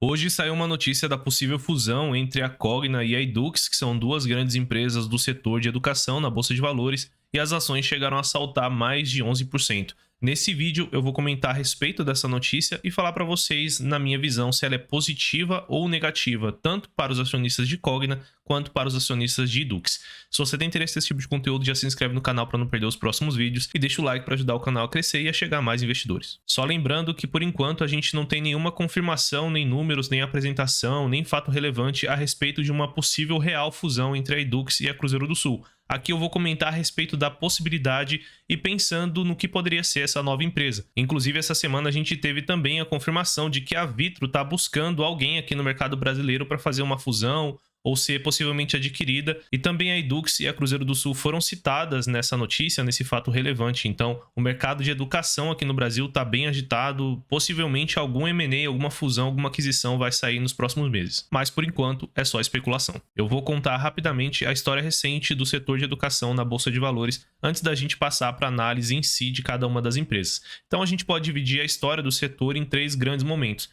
Hoje saiu uma notícia da possível fusão entre a Cogna e a Edux, que são duas grandes empresas do setor de educação na Bolsa de Valores, e as ações chegaram a saltar mais de 11%. Nesse vídeo eu vou comentar a respeito dessa notícia e falar para vocês, na minha visão, se ela é positiva ou negativa, tanto para os acionistas de Cogna quanto para os acionistas de Edux. Se você tem interesse nesse tipo de conteúdo, já se inscreve no canal para não perder os próximos vídeos e deixa o like para ajudar o canal a crescer e a chegar a mais investidores. Só lembrando que por enquanto a gente não tem nenhuma confirmação, nem números, nem apresentação, nem fato relevante a respeito de uma possível real fusão entre a Edux e a Cruzeiro do Sul. Aqui eu vou comentar a respeito da possibilidade e pensando no que poderia ser essa nova empresa. Inclusive, essa semana a gente teve também a confirmação de que a Vitro está buscando alguém aqui no mercado brasileiro para fazer uma fusão ou ser possivelmente adquirida, e também a Edux e a Cruzeiro do Sul foram citadas nessa notícia, nesse fato relevante. Então, o mercado de educação aqui no Brasil está bem agitado, possivelmente algum M&A, alguma fusão, alguma aquisição vai sair nos próximos meses. Mas, por enquanto, é só especulação. Eu vou contar rapidamente a história recente do setor de educação na Bolsa de Valores, antes da gente passar para a análise em si de cada uma das empresas. Então, a gente pode dividir a história do setor em três grandes momentos.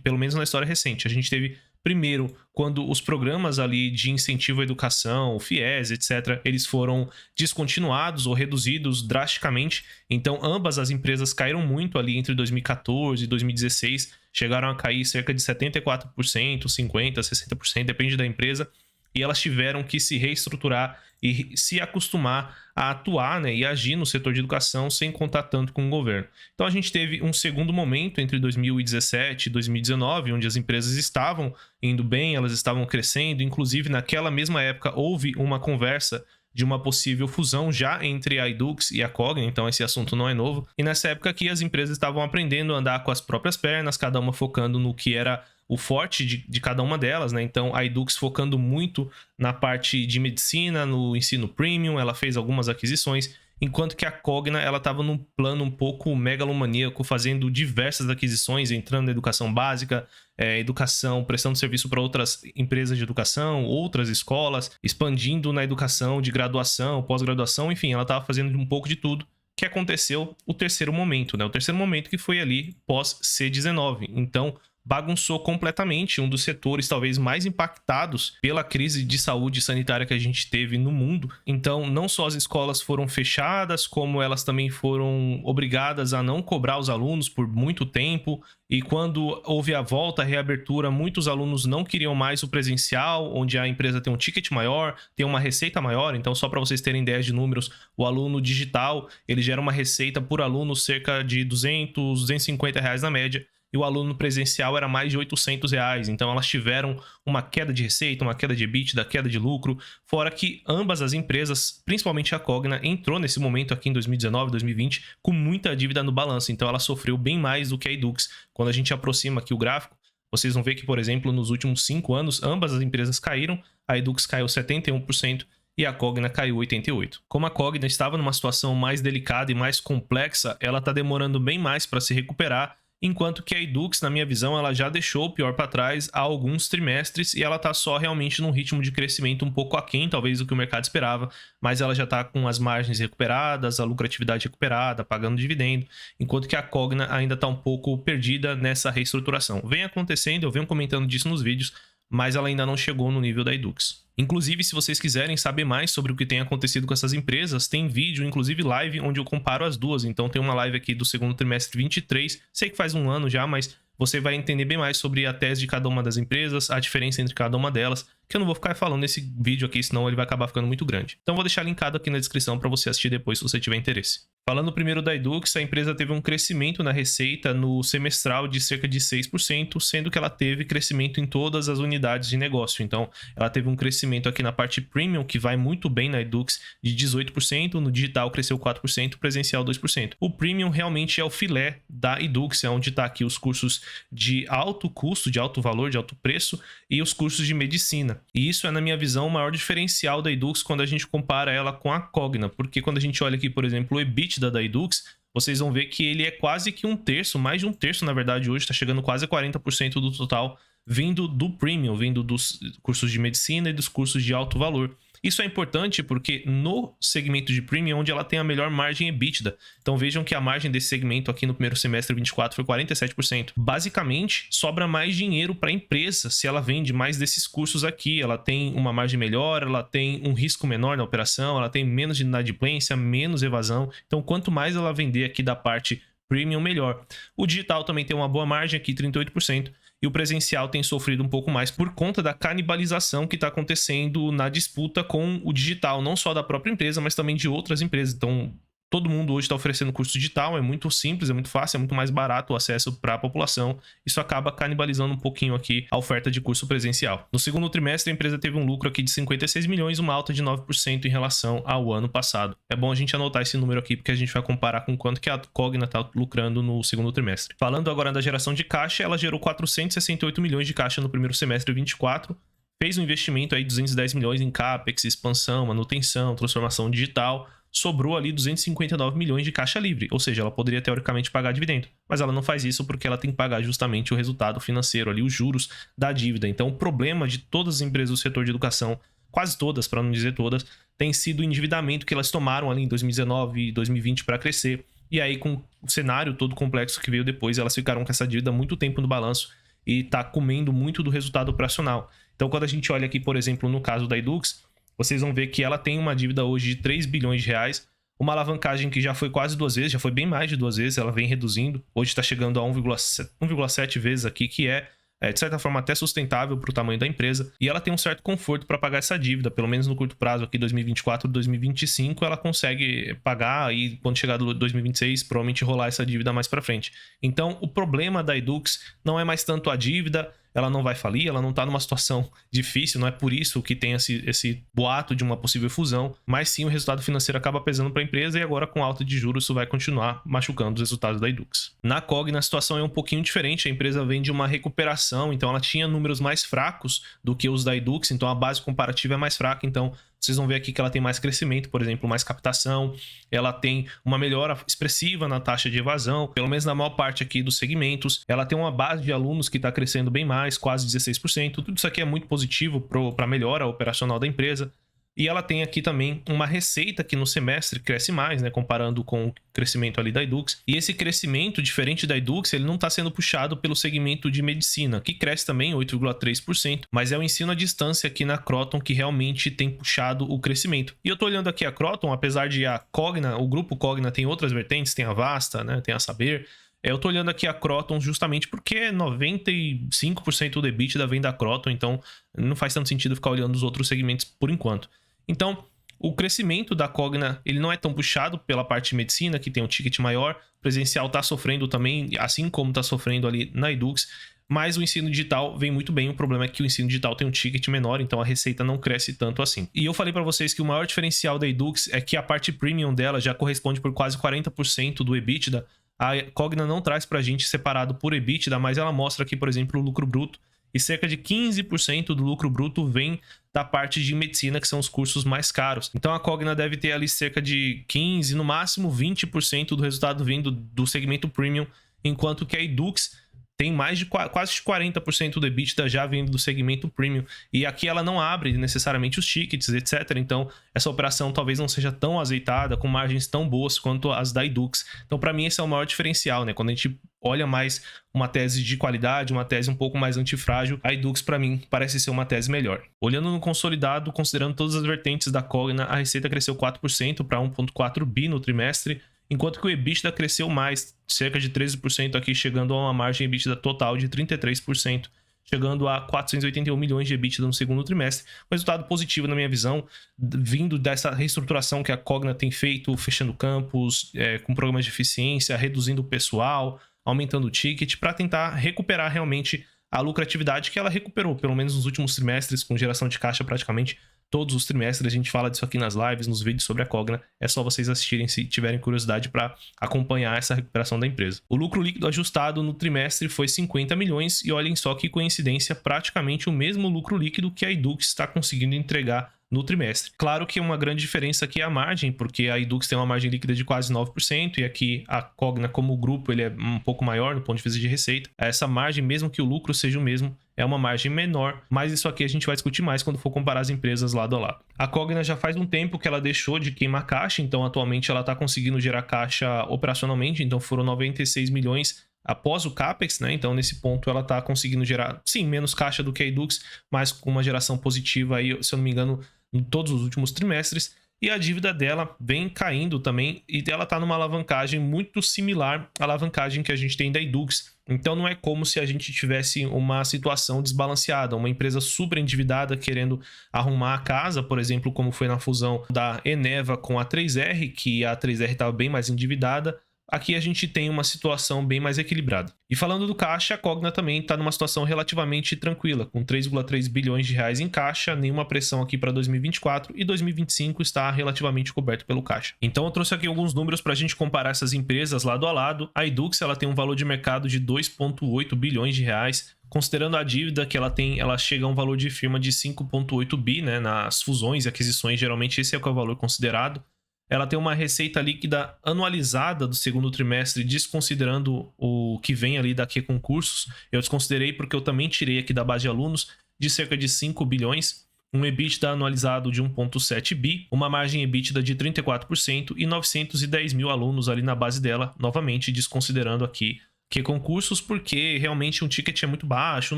Pelo menos na história recente, a gente teve primeiro, quando os programas ali de incentivo à educação, o FIES, etc., eles foram descontinuados ou reduzidos drasticamente. Então, ambas as empresas caíram muito ali entre 2014 e 2016, chegaram a cair cerca de 74%, 50%, 60%, depende da empresa. E elas tiveram que se reestruturar e se acostumar a atuar, né, e agir no setor de educação sem contar tanto com o governo. Então a gente teve um segundo momento entre 2017 e 2019, onde as empresas estavam indo bem, elas estavam crescendo, inclusive naquela mesma época houve uma conversa de uma possível fusão já entre a Edux e a Cogna, então esse assunto não é novo. E nessa época aqui as empresas estavam aprendendo a andar com as próprias pernas, cada uma focando no que era o forte de cada uma delas, né? Então a Edux focando muito na parte de medicina, no ensino premium, ela fez algumas aquisições, enquanto que a Cogna ela estava num plano um pouco megalomaníaco, fazendo diversas aquisições, entrando na educação básica, educação, prestando serviço para outras empresas de educação, outras escolas, expandindo na educação de graduação, pós-graduação, enfim, ela estava fazendo um pouco de tudo. Que aconteceu o terceiro momento, né? O terceiro momento que foi ali pós C19. Então, bagunçou completamente um dos setores talvez mais impactados pela crise de saúde sanitária que a gente teve no mundo. Então, não só as escolas foram fechadas, como elas também foram obrigadas a não cobrar os alunos por muito tempo. E quando houve a volta, a reabertura, muitos alunos não queriam mais o presencial, onde a empresa tem um ticket maior, tem uma receita maior. Então, só para vocês terem ideia de números, o aluno digital, ele gera uma receita por aluno cerca de 200, 250 reais na média. E o aluno presencial era mais de 800 reais. Então elas tiveram uma queda de receita, uma queda de EBITDA, queda de lucro, fora que ambas as empresas, principalmente a Cogna, entrou nesse momento aqui em 2019, 2020, com muita dívida no balanço. Então ela sofreu bem mais do que a Edux. Quando a gente aproxima aqui o gráfico, vocês vão ver que, por exemplo, nos últimos 5 anos, ambas as empresas caíram. A Edux caiu 71%. E a Cogna caiu 88%. Como a Cogna estava numa situação mais delicada e mais complexa, ela está demorando bem mais para se recuperar, enquanto que a Edux, na minha visão, ela já deixou o pior para trás há alguns trimestres e ela está só realmente num ritmo de crescimento um pouco aquém, talvez, do que o mercado esperava, mas ela já está com as margens recuperadas, a lucratividade recuperada, pagando dividendo, enquanto que a Cogna ainda está um pouco perdida nessa reestruturação. Vem acontecendo, eu venho comentando disso nos vídeos, mas ela ainda não chegou no nível da Edux. Inclusive, se vocês quiserem saber mais sobre o que tem acontecido com essas empresas, tem vídeo, inclusive live, onde eu comparo as duas. Então tem uma live aqui do segundo trimestre 23, sei que faz um ano já, mas você vai entender bem mais sobre a tese de cada uma das empresas, a diferença entre cada uma delas, que eu não vou ficar falando nesse vídeo aqui, senão ele vai acabar ficando muito grande. Então vou deixar linkado aqui na descrição para você assistir depois, se você tiver interesse. Falando primeiro da Edux, a empresa teve um crescimento na receita no semestral de cerca de 6%, sendo que ela teve crescimento em todas as unidades de negócio. Então, ela teve um crescimento aqui na parte premium, que vai muito bem na Edux, de 18%, no digital cresceu 4%, presencial 2%. O premium realmente é o filé da Edux, é onde está aqui os cursos de alto custo, de alto valor, de alto preço, e os cursos de medicina. E isso é, na minha visão, o maior diferencial da Edux quando a gente compara ela com a Cogna, porque quando a gente olha aqui, por exemplo, o EBITDA da Edux, vocês vão ver que ele é quase que um terço, mais de um terço, na verdade, hoje está chegando quase a 40% do total, vindo do premium, vindo dos cursos de medicina e dos cursos de alto valor. Isso é importante porque no segmento de Premium é onde ela tem a melhor margem EBITDA. Então vejam que a margem desse segmento aqui no primeiro semestre 24 foi 47%. Basicamente, sobra mais dinheiro para a empresa se ela vende mais desses cursos aqui. Ela tem uma margem melhor, ela tem um risco menor na operação, ela tem menos de inadimplência, menos evasão. Então quanto mais ela vender aqui da parte Premium, melhor. O digital também tem uma boa margem aqui, 38%. E o presencial tem sofrido um pouco mais por conta da canibalização que está acontecendo na disputa com o digital, não só da própria empresa, mas também de outras empresas. Então, todo mundo hoje está oferecendo curso digital, é muito simples, é muito fácil, é muito mais barato o acesso para a população. Isso acaba canibalizando um pouquinho aqui a oferta de curso presencial. No segundo trimestre, a empresa teve um lucro aqui de 56 milhões, uma alta de 9% em relação ao ano passado. É bom a gente anotar esse número aqui, porque a gente vai comparar com quanto que a Cogna está lucrando no segundo trimestre. Falando agora da geração de caixa, ela gerou 468 milhões de caixa no primeiro semestre 24, fez um investimento aí de 210 milhões em CAPEX, expansão, manutenção, transformação digital. Sobrou ali 259 milhões de caixa livre, ou seja, ela poderia teoricamente pagar dividendo, mas ela não faz isso porque ela tem que pagar justamente o resultado financeiro ali, os juros da dívida. Então o problema de todas as empresas do setor de educação, quase todas, para não dizer todas, tem sido o endividamento que elas tomaram ali em 2019 e 2020 para crescer, e aí com o cenário todo complexo que veio depois, elas ficaram com essa dívida há muito tempo no balanço e tá comendo muito do resultado operacional. Então quando a gente olha aqui, por exemplo, no caso da Edux, vocês vão ver que ela tem uma dívida hoje de 3 bilhões de reais, uma alavancagem que já foi quase 2 vezes, já foi bem mais de 2 vezes, ela vem reduzindo, hoje está chegando a 1,7 vezes aqui, que é de certa forma até sustentável para o tamanho da empresa, e ela tem um certo conforto para pagar essa dívida, pelo menos no curto prazo aqui 2024, 2025, ela consegue pagar e quando chegar do 2026 provavelmente rolar essa dívida mais para frente. Então o problema da Edux não é mais tanto a dívida, ela não vai falir, ela não está numa situação difícil, não é por isso que tem esse boato de uma possível fusão, mas sim o resultado financeiro acaba pesando para a empresa e agora com alta de juros isso vai continuar machucando os resultados da Edux. Na Cogna a situação é um pouquinho diferente, a empresa vem de uma recuperação, então ela tinha números mais fracos do que os da Edux, então a base comparativa é mais fraca, então vocês vão ver aqui que ela tem mais crescimento, por exemplo, mais captação, ela tem uma melhora expressiva na taxa de evasão, pelo menos na maior parte aqui dos segmentos, ela tem uma base de alunos que está crescendo bem mais, quase 16%, tudo isso aqui é muito positivo para a melhora operacional da empresa. E ela tem aqui também uma receita que no semestre cresce mais, né, comparando com o crescimento ali da Edux. E esse crescimento, diferente da Edux, ele não está sendo puxado pelo segmento de medicina, que cresce também 8,3%, mas é o ensino à distância aqui na Kroton que realmente tem puxado o crescimento. E eu estou olhando aqui a Kroton, apesar de a Cogna, o grupo Cogna tem outras vertentes, tem a Vasta, né, tem a Saber. Eu tô olhando aqui a Kroton justamente porque 95% do EBITDA vem da Kroton, então não faz tanto sentido ficar olhando os outros segmentos por enquanto. Então, o crescimento da Cogna ele não é tão puxado pela parte de medicina, que tem um ticket maior, o presencial está sofrendo também, assim como está sofrendo ali na Edux, mas o ensino digital vem muito bem. O problema é que o ensino digital tem um ticket menor, então a receita não cresce tanto assim. E eu falei para vocês que o maior diferencial da Edux é que a parte premium dela já corresponde por quase 40% do EBITDA. A Cogna não traz para a gente separado por EBITDA, mas ela mostra aqui, por exemplo, o lucro bruto. E cerca de 15% do lucro bruto vem da parte de medicina, que são os cursos mais caros. Então a Cogna deve ter ali cerca de 15%, no máximo 20% do resultado vindo do segmento premium, enquanto que a Edux tem mais de quase 40% do EBITDA já vindo do segmento premium. E aqui ela não abre necessariamente os tickets, etc. Então, essa operação talvez não seja tão azeitada, com margens tão boas quanto as da Edux. Então, para mim, esse é o maior diferencial, né? Quando a gente olha mais uma tese de qualidade, uma tese um pouco mais antifrágil, a Edux, para mim, parece ser uma tese melhor. Olhando no consolidado, considerando todas as vertentes da Cogna, a receita cresceu 4% para 1,4 bi no trimestre, enquanto que o EBITDA cresceu mais, cerca de 13% aqui, chegando a uma margem EBITDA total de 33%, chegando a 481 milhões de EBITDA no segundo trimestre. Um resultado positivo na minha visão, vindo dessa reestruturação que a Cogna tem feito, fechando campus, com programas de eficiência, reduzindo o pessoal, aumentando o ticket, para tentar recuperar realmente a lucratividade que ela recuperou, pelo menos nos últimos trimestres, com geração de caixa praticamente todos os trimestres. A gente fala disso aqui nas lives, nos vídeos sobre a Cogna. É só vocês assistirem se tiverem curiosidade para acompanhar essa recuperação da empresa. O lucro líquido ajustado no trimestre foi 50 milhões e olhem só que coincidência, praticamente o mesmo lucro líquido que a Edux está conseguindo entregar no trimestre. Claro que uma grande diferença aqui é a margem, porque a Edux tem uma margem líquida de quase 9% e aqui a Cogna como grupo ele é um pouco maior no ponto de vista de receita. Essa margem, mesmo que o lucro seja o mesmo, é uma margem menor, mas isso aqui a gente vai discutir mais quando for comparar as empresas lado a lado. A Cogna já faz um tempo que ela deixou de queimar caixa, então atualmente ela está conseguindo gerar caixa operacionalmente, então foram 96 milhões após o CAPEX, né? Então nesse ponto ela está conseguindo gerar, sim, menos caixa do que a Edux, mas com uma geração positiva aí, se eu não me engano, em todos os últimos trimestres. E a dívida dela vem caindo também, e ela está numa alavancagem muito similar à alavancagem que a gente tem da Edux. Então não é como se a gente tivesse uma situação desbalanceada, uma empresa super endividada querendo arrumar a casa, por exemplo, como foi na fusão da Eneva com a 3R, que a 3R estava bem mais endividada. Aqui a gente tem uma situação bem mais equilibrada. E falando do caixa, a Cogna também está numa situação relativamente tranquila, com 3,3 bilhões de reais em caixa, nenhuma pressão aqui para 2024 e 2025 está relativamente coberto pelo caixa. Então eu trouxe aqui alguns números para a gente comparar essas empresas lado a lado. A Edux ela tem um valor de mercado de 2,8 bilhões de reais. Considerando a dívida que ela tem, ela chega a um valor de firma de 5,8 bi, né? Nas fusões e aquisições, geralmente esse é o valor considerado. Ela tem uma receita líquida anualizada do segundo trimestre, desconsiderando o que vem ali da Q Concursos. Eu desconsiderei porque eu também tirei aqui da base de alunos, de cerca de 5 bilhões. Um EBITDA anualizado de 1,7 bi, uma margem EBITDA de 34% e 910 mil alunos ali na base dela, novamente desconsiderando aqui que concursos, porque realmente um ticket é muito baixo,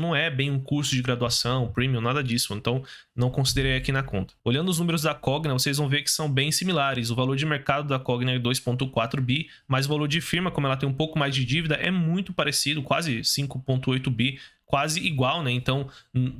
não é bem um curso de graduação, premium, nada disso, então não considerei aqui na conta. Olhando os números da Cogna, vocês vão ver que são bem similares. O valor de mercado da Cogna é 2,4 bi, mas o valor de firma, como ela tem um pouco mais de dívida, é muito parecido, quase 5,8 bi, quase igual, né? Então,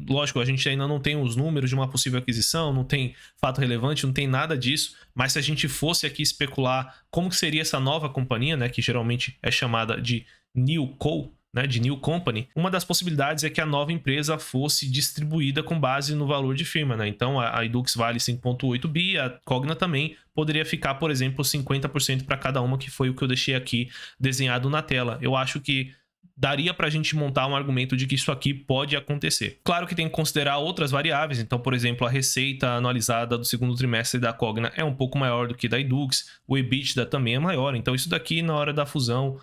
lógico, a gente ainda não tem os números de uma possível aquisição, não tem fato relevante, não tem nada disso, mas se a gente fosse aqui especular como que seria essa nova companhia, né, que geralmente é chamada de New Co, né, de New Company, uma das possibilidades é que a nova empresa fosse distribuída com base no valor de firma, né? Então a Edux vale 5,8 bi, a Cogna também poderia ficar, por exemplo, 50% para cada uma, que foi o que eu deixei aqui desenhado na tela. Eu acho que daria para a gente montar um argumento de que isso aqui pode acontecer. Claro que tem que considerar outras variáveis, então, por exemplo, a receita anualizada do segundo trimestre da Cogna é um pouco maior do que da Edux, o EBITDA também é maior, então isso daqui na hora da fusão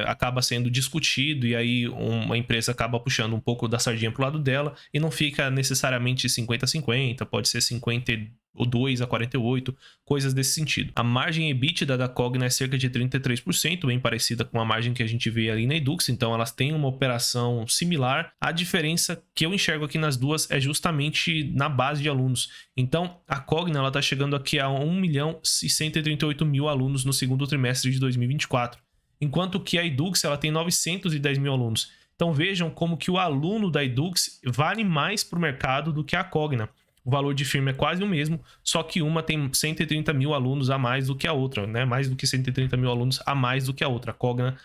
acaba sendo discutido e aí uma empresa acaba puxando um pouco da sardinha para o lado dela e não fica necessariamente 50-50, pode ser 52 a 48, coisas desse sentido. A margem EBITDA da Cogna é cerca de 33%, bem parecida com a margem que a gente vê ali na Edux, então elas têm uma operação similar. A diferença que eu enxergo aqui nas duas é justamente na base de alunos. Então a Cogna está chegando aqui a 1 milhão e 138 mil alunos no segundo trimestre de 2024, enquanto que a Edux ela tem 910 mil alunos. Então vejam como que o aluno da Edux vale mais para o mercado do que a Cogna. O valor de firma é quase o mesmo, só que uma tem 130 mil alunos a mais do que a outra, né? Mais do que 130 mil alunos a mais do que a outra. A Cogna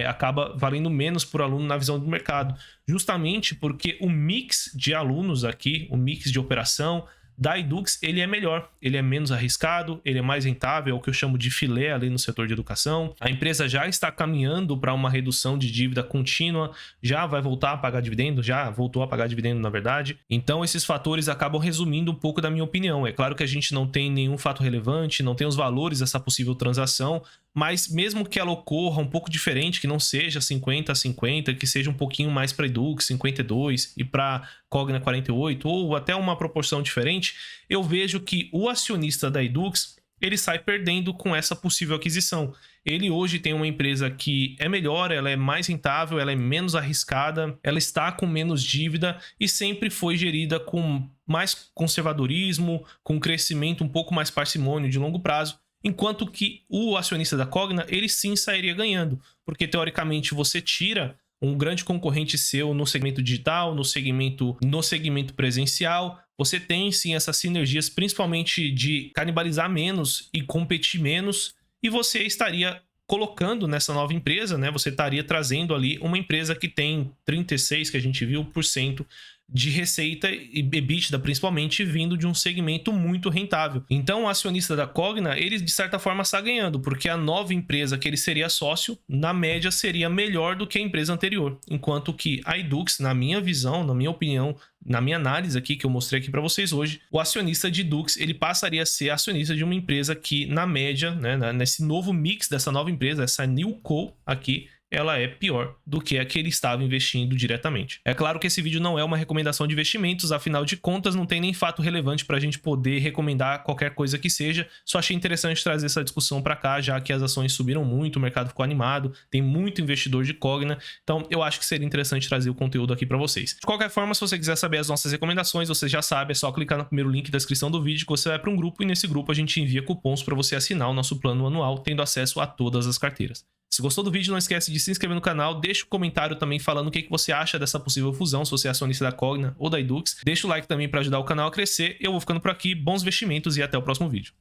acaba valendo menos por aluno na visão do mercado, justamente porque o mix de alunos aqui, o mix de operação da Edux, ele é melhor, ele é menos arriscado, ele é mais rentável, é o que eu chamo de filé ali no setor de educação. A empresa já está caminhando para uma redução de dívida contínua, já vai voltar a pagar dividendo, já voltou a pagar dividendo na verdade. Então esses fatores acabam resumindo um pouco da minha opinião. É claro que a gente não tem nenhum fato relevante, não tem os valores dessa possível transação, mas mesmo que ela ocorra um pouco diferente, que não seja 50-50, que seja um pouquinho mais para Edux, 52, e para Cogna 48, ou até uma proporção diferente, eu vejo que o acionista da Edux, ele sai perdendo com essa possível aquisição. Ele hoje tem uma empresa que é melhor, ela é mais rentável, ela é menos arriscada, ela está com menos dívida e sempre foi gerida com mais conservadorismo, com crescimento um pouco mais parcimônio de longo prazo. Enquanto que o acionista da Cogna, ele sim sairia ganhando, porque teoricamente você tira um grande concorrente seu no segmento digital, no segmento presencial, você tem sim essas sinergias, principalmente de canibalizar menos e competir menos, e você estaria colocando nessa nova empresa, né? Você estaria trazendo ali uma empresa que tem 36%, que a gente viu, de receita e EBITDA, principalmente vindo de um segmento muito rentável. Então o acionista da Cogna, ele de certa forma está ganhando, porque a nova empresa que ele seria sócio, na média seria melhor do que a empresa anterior, enquanto que a Edux, na minha visão, na minha opinião, na minha análise aqui que eu mostrei aqui para vocês hoje, o acionista de Edux, ele passaria a ser acionista de uma empresa que na média, né, nesse novo mix dessa nova empresa, essa New Co aqui, ela é pior do que a que ele estava investindo diretamente. É claro que esse vídeo não é uma recomendação de investimentos, afinal de contas não tem nem fato relevante para a gente poder recomendar qualquer coisa que seja, só achei interessante trazer essa discussão para cá, já que as ações subiram muito, o mercado ficou animado, tem muito investidor de Cogna, então eu acho que seria interessante trazer o conteúdo aqui para vocês. De qualquer forma, se você quiser saber as nossas recomendações, você já sabe, é só clicar no primeiro link da descrição do vídeo que você vai para um grupo e nesse grupo a gente envia cupons para você assinar o nosso plano anual, tendo acesso a todas as carteiras. Se gostou do vídeo, não esquece de se inscrever no canal, deixa um comentário também falando o que você acha dessa possível fusão, se você é acionista da Cogna ou da Edux. Deixa o like também para ajudar o canal a crescer. Eu vou ficando por aqui, bons investimentos e até o próximo vídeo.